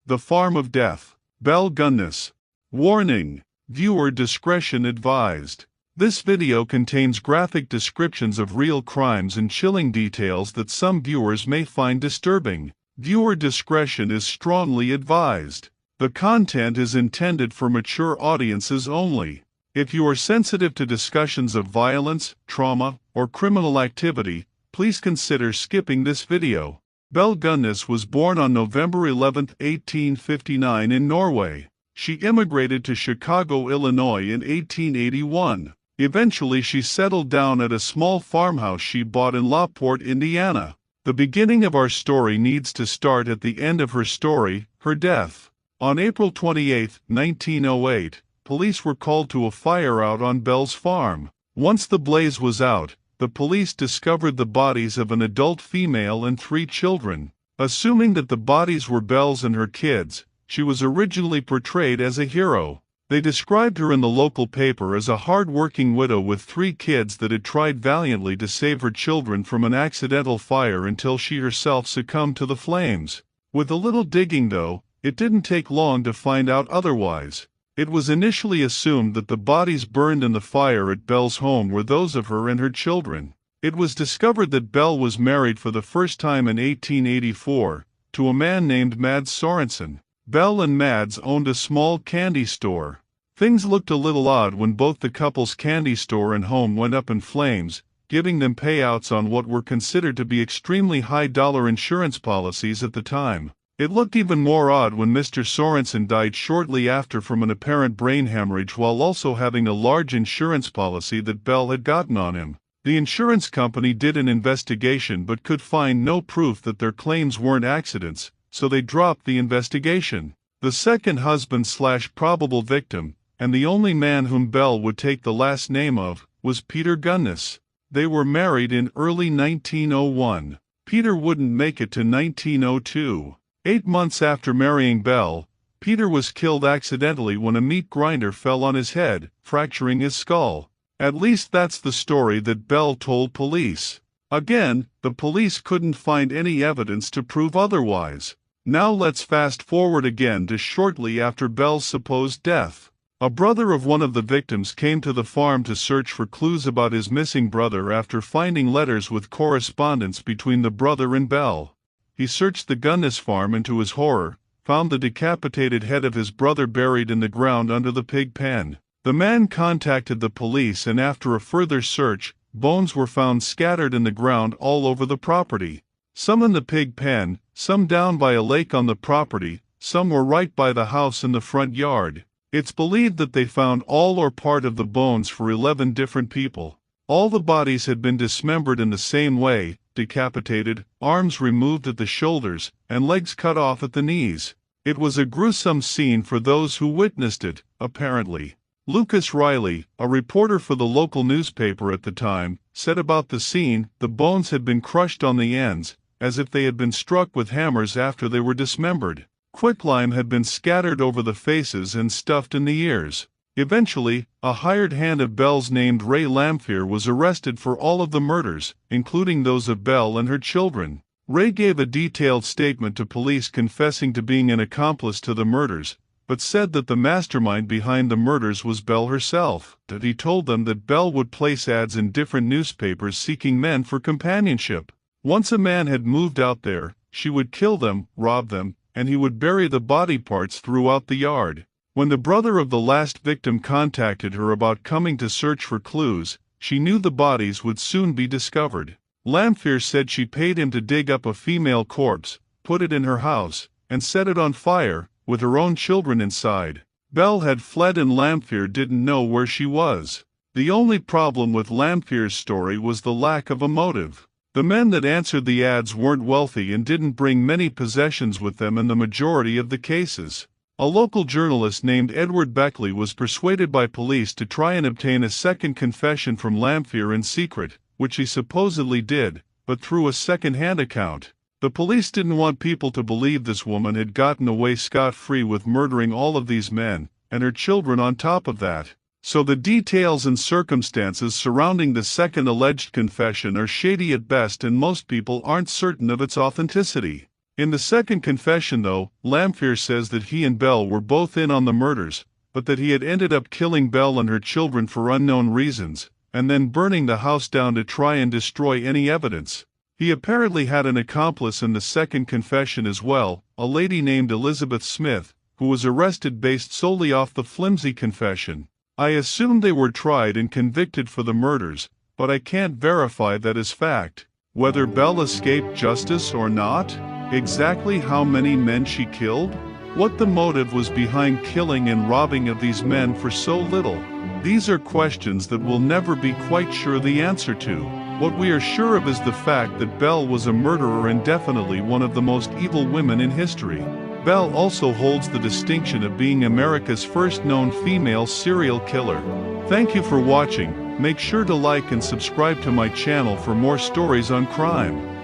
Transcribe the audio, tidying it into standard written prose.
The Farm of Death. Belle Gunness. Warning: viewer discretion advised. This video contains graphic descriptions of real crimes and chilling details that some viewers may find disturbing. Viewer discretion is strongly advised. The content is intended for mature audiences only. If you are sensitive to discussions of violence, trauma, or criminal activity, please consider skipping this video. Belle Gunness was born on November 11, 1859 in Norway. She immigrated to Chicago, Illinois in 1881. Eventually she settled down at a small farmhouse she bought in Lockport, Indiana. The beginning of our story needs to start at the end of her story, her death. On April 28, 1908, police were called to a fire out on Belle's farm. Once the blaze was out, the police discovered the bodies of an adult female and 3 children. Assuming that the bodies were Belle's and her kids, she was originally portrayed as a hero. They described her in the local paper as a hard-working widow with 3 kids that had tried valiantly to save her children from an accidental fire until she herself succumbed to the flames. With a little digging though, it didn't take long to find out otherwise. It was initially assumed that the bodies burned in the fire at Belle's home were those of her and her children. It was discovered that Belle was married for the first time in 1884, to a man named Mads Sorensen. Belle and Mads owned a small candy store. Things looked a little odd when both the couple's candy store and home went up in flames, giving them payouts on what were considered to be extremely high-dollar insurance policies at the time. It looked even more odd when Mr. Sorensen died shortly after from an apparent brain hemorrhage while also having a large insurance policy that Belle had gotten on him. The insurance company did an investigation but could find no proof that their claims weren't accidents, so they dropped the investigation. The second husband/probable victim, and the only man whom Belle would take the last name of, was Peter Gunness. They were married in early 1901. Peter wouldn't make it to 1902. 8 months after marrying Belle, Peter was killed accidentally when a meat grinder fell on his head, fracturing his skull. At least that's the story that Belle told police. Again, the police couldn't find any evidence to prove otherwise. Now let's fast forward again to shortly after Belle's supposed death. A brother of one of the victims came to the farm to search for clues about his missing brother after finding letters with correspondence between the brother and Belle. He searched the Gunness farm and to his horror, found the decapitated head of his brother buried in the ground under the pig pen. The man contacted the police and after a further search, bones were found scattered in the ground all over the property. Some in the pig pen, some down by a lake on the property, some were right by the house in the front yard. It's believed that they found all or part of the bones for 11 different people. All the bodies had been dismembered in the same way, decapitated, arms removed at the shoulders, and legs cut off at the knees. It was a gruesome scene for those who witnessed it, apparently. Lucas Riley, a reporter for the local newspaper at the time, said about the scene, the bones had been crushed on the ends, as if they had been struck with hammers after they were dismembered. Quicklime had been scattered over the faces and stuffed in the ears. Eventually, a hired hand of Belle's named Ray Lamphere was arrested for all of the murders, including those of Belle and her children. Ray gave a detailed statement to police confessing to being an accomplice to the murders, but said that the mastermind behind the murders was Belle herself. That he told them that Belle would place ads in different newspapers seeking men for companionship. Once a man had moved out there, she would kill them, rob them, and he would bury the body parts throughout the yard. When the brother of the last victim contacted her about coming to search for clues, she knew the bodies would soon be discovered. Lamphere said she paid him to dig up a female corpse, put it in her house, and set it on fire, with her own children inside. Belle had fled and Lamphere didn't know where she was. The only problem with Lamphere's story was the lack of a motive. The men that answered the ads weren't wealthy and didn't bring many possessions with them in the majority of the cases. A local journalist named Edward Beckley was persuaded by police to try and obtain a second confession from Lamphere in secret, which he supposedly did, but through a second-hand account. The police didn't want people to believe this woman had gotten away scot-free with murdering all of these men, and her children on top of that. So the details and circumstances surrounding the second alleged confession are shady at best and most people aren't certain of its authenticity. In the second confession though, Lamphere says that he and Belle were both in on the murders, but that he had ended up killing Belle and her children for unknown reasons, and then burning the house down to try and destroy any evidence. He apparently had an accomplice in the second confession as well, a lady named Elizabeth Smith, who was arrested based solely off the flimsy confession. I assume they were tried and convicted for the murders, but I can't verify that as fact. Whether Belle escaped justice or not? Exactly how many men she killed? What the motive was behind killing and robbing of these men for so little? These are questions that we'll never be quite sure the answer to. What we are sure of is the fact that Belle was a murderer and definitely one of the most evil women in history. Belle also holds the distinction of being America's first known female serial killer. Thank you for watching. Make sure to like and subscribe to my channel for more stories on crime.